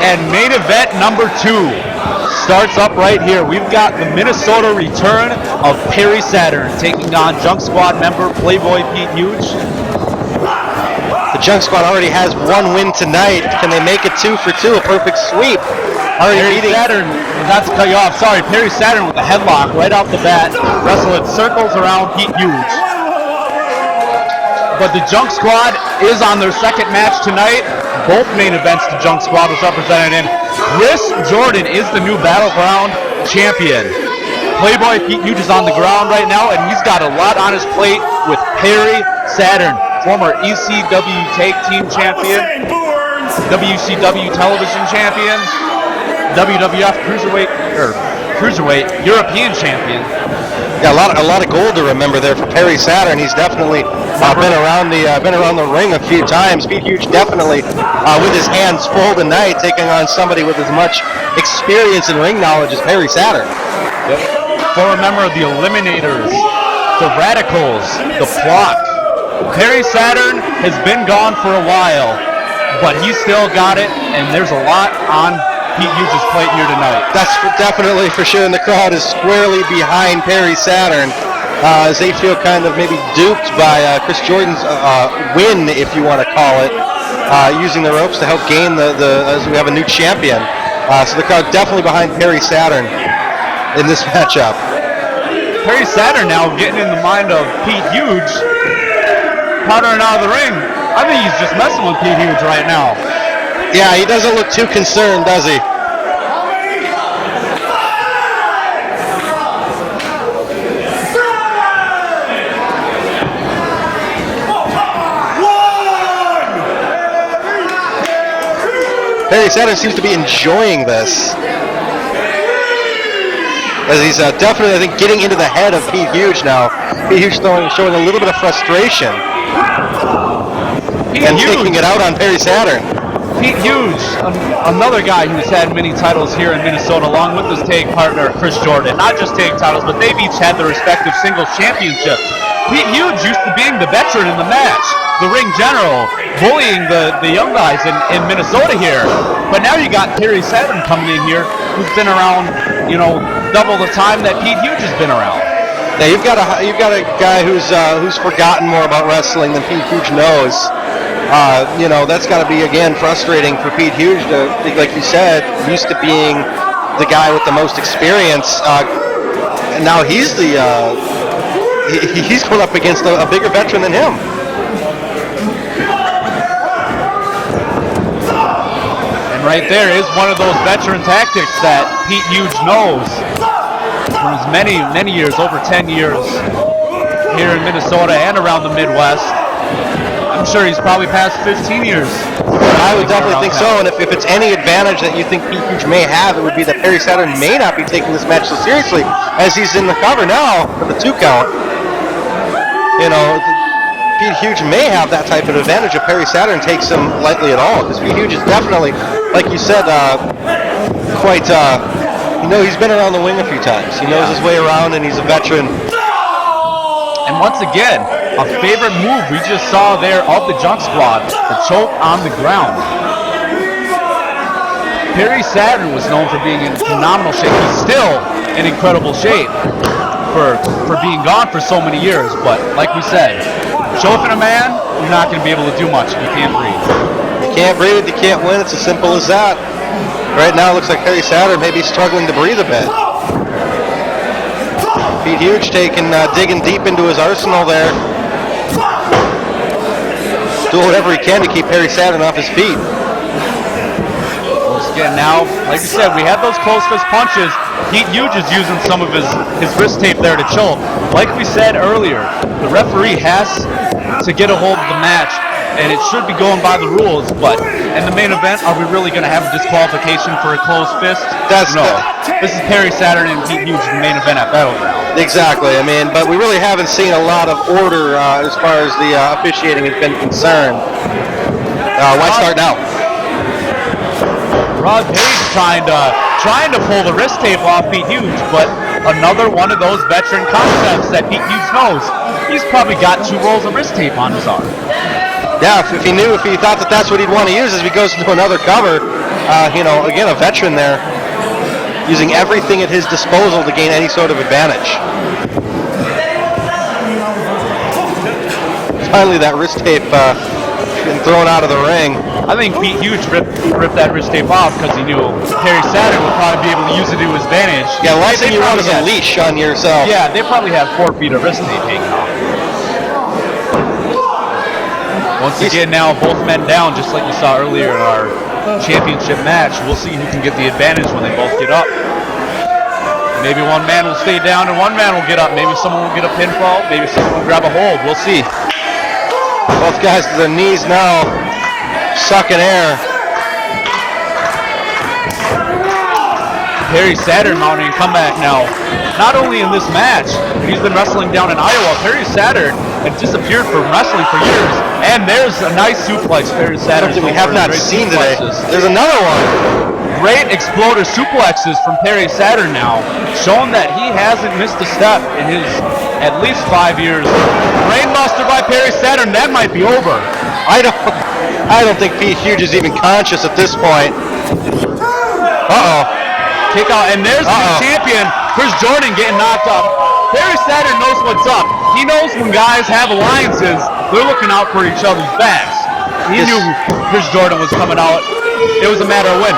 And main event number 2 starts up right here. We've got the Minnesota return of Perry Saturn taking on Junk Squad member Playboy Pete Huge. The Junk Squad already has 1 win tonight. Can they make it 2 for 2? A perfect sweep. Perry Saturn, not to cut you off, sorry, Perry Saturn with a headlock right off the bat, wrestling circles around Pete Huge. But the Junk Squad is on their second match tonight. Both main events the Junk Squad was represented in. Chris Jordan is the new Battleground champion. Playboy Pete Huge is on the ground right now, and he's got a lot on his plate with Perry Saturn, former ECW Tag Team Champion, WCW Television Champion, WWF Cruiserweight European Champion. Yeah, a lot of gold to remember there for Perry Saturn. He's definitely been around the ring a few times. Pete Huge definitely with his hands full tonight, taking on somebody with as much experience and ring knowledge as Perry Saturn. Yep. Former member of the Eliminators, the Radicals, the Flock. Perry Saturn has been gone for a while, but he's still got it, and there's a lot on Pete Huge's plate here tonight. That's definitely for sure, and the crowd is squarely behind Perry Saturn as they feel kind of maybe duped by Chris Jordan's win, if you want to call it, using the ropes to help gain as we have a new champion. So the crowd definitely behind Perry Saturn in this matchup. Perry Saturn now getting in the mind of Pete Huge, powdering out of the ring. I think he's just messing with Pete Huge right now. Yeah, he doesn't look too concerned, does he? Perry Saturn seems to be enjoying this, as he's definitely, I think, getting into the head of Pete Huge now. Pete Huge showing a little bit of frustration and taking it out on Perry Saturn. Pete Huge, another guy who's had many titles here in Minnesota, along with his tag partner Chris Jordan. Not just tag titles, but they've each had their respective singles championships. Pete Huge used to being the veteran in the match, the ring general, bullying the young guys in Minnesota here. But now you got Perry Saturn coming in here, who's been around, double the time that Pete Huge has been around. Yeah, you've got a guy who's forgotten more about wrestling than Pete Huge knows. That's got to be, again, frustrating for Pete Huge to, like you said, used to being the guy with the most experience, and now he's he's going up against a bigger veteran than him. And right there is one of those veteran tactics that Pete Huge knows from his many, many years, over 10 years here in Minnesota and around the Midwest. I'm sure he's probably past 15 years. I would definitely think so, and if it's any advantage that you think Pete Huge may have, it would be that Perry Saturn may not be taking this match so seriously, as he's in the cover now for the 2 count. Pete Huge may have that type of advantage if Perry Saturn takes him lightly at all, because Pete Huge is definitely, like you said, quite, he's been around the wing a few times. He knows his way around, and he's a veteran. And once again, a favorite move we just saw there of the Junk Squad, the choke on the ground. Perry Saturn was known for being in phenomenal shape. He's still in incredible shape for being gone for so many years. But like we said, choking a man, you're not going to be able to do much if you can't breathe. You can't breathe, you can't win. It's as simple as that. Right now it looks like Perry Saturn may be struggling to breathe a bit. Pete Huge digging deep into his arsenal there. Doing whatever he can to keep Perry Saturn off his feet. Once again, now, like you said, we have those close fist punches. Pete Huge is using some of his wrist tape there to choke. Like we said earlier, the referee has to get a hold of the match, and it should be going by the rules, but in the main event, are we really going to have a disqualification for a closed fist? No. This is Perry Saturn and Pete Huge in the main event at Battleground. Exactly, but we really haven't seen a lot of order as far as the officiating has been concerned. Why start now? Rod Page trying to pull the wrist tape off Pete Huge, but another one of those veteran concepts that Pete Huge knows. He's probably got 2 rolls of wrist tape on his arm. Yeah, if he thought that that's what he'd want to use as he goes into another cover, Again, a veteran there, using everything at his disposal to gain any sort of advantage. Finally, that wrist tape getting thrown out of the ring. I think Pete Hughes ripped that wrist tape off because he knew Perry Saturn would probably be able to use it to his advantage. Yeah, the last thing you want is a leash on yourself. Yeah, they probably have 4 feet of wrist tape hanging off. Once again, now both men down, just like we saw earlier in our championship match. We'll see who can get the advantage when they both get up. Maybe one man will stay down and one man will get up. Maybe someone will get a pinfall. Maybe someone will grab a hold. We'll see. Both guys to their knees now, sucking air. Perry Saturn mounting a comeback now. Not only in this match, but he's been wrestling down in Iowa. Perry Saturn had disappeared from wrestling for years. And there's a nice suplex Perry Saturn. Something we have not seen today. There's another one. Great exploder suplexes from Perry Saturn now, showing that he hasn't missed a step in his at least 5 years. Brainbuster by Perry Saturn, that might be over. I don't think Pete Hughes is even conscious at this point. Kick out, and there's the champion, Chris Jordan, getting knocked up. Perry Saturn knows what's up. He knows when guys have alliances, they're looking out for each other's backs. He knew Chris Jordan was coming out. It was a matter of when.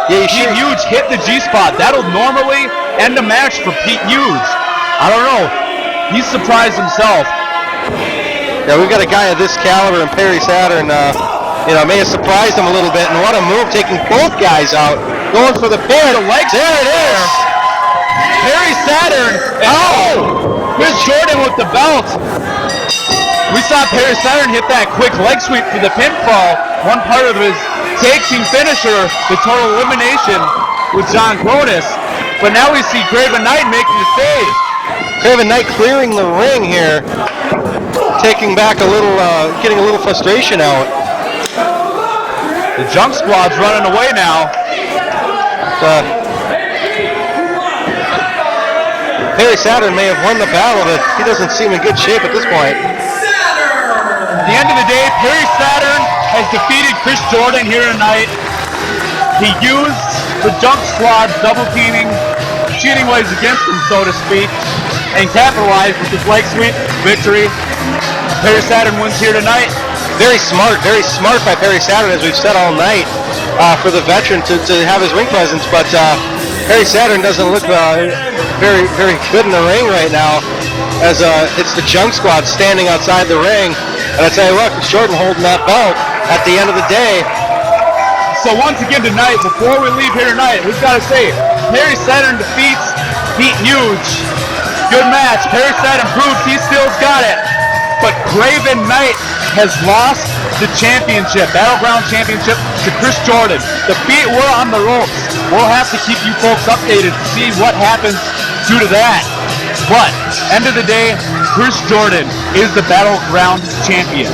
Yeah, Pete Hughes hit the G-spot. That'll normally end a match for Pete Hughes. I don't know. He's surprised himself. Yeah, we've got a guy of this caliber, and Perry Saturn, may have surprised him a little bit. And what a move, taking both guys out, going for the pin. The legs. There it is. Perry Saturn. Chris Jordan with the belt. We saw Perry Saturn hit that quick leg sweep for the pinfall. One part of his tag team finisher, the total elimination with John Cronus. But now we see Craven Knight making the save. Craven Knight clearing the ring here, taking back a little, getting a little frustration out. The Junk Squad's running away now. Perry Saturn may have won the battle, but he doesn't seem in good shape at this point. At the end of the day, Perry Saturn has defeated Chris Jordan here tonight. He used the Junk Squad's double teaming, cheating ways against him, so to speak, and capitalized with his leg sweep victory. Perry Saturn wins here tonight. Very smart by Perry Saturn, as we've said all night, for the veteran to have his ring presence. But Perry Saturn doesn't look very good in the ring right now, as it's the Junk Squad standing outside the ring. And I tell you what, Jordan holding that belt at the end of the day. So once again tonight, before we leave here tonight, we've got to say, Perry Saturn defeats Pete Hughes. Good match. Perry Saturn proves he still's got it. But Craven Knight has lost the championship, Battleground championship, to Chris Jordan. The feet were on the ropes. We'll have to keep you folks updated to see what happens due to that. But, end of the day, Chris Jordan is the Battleground champion.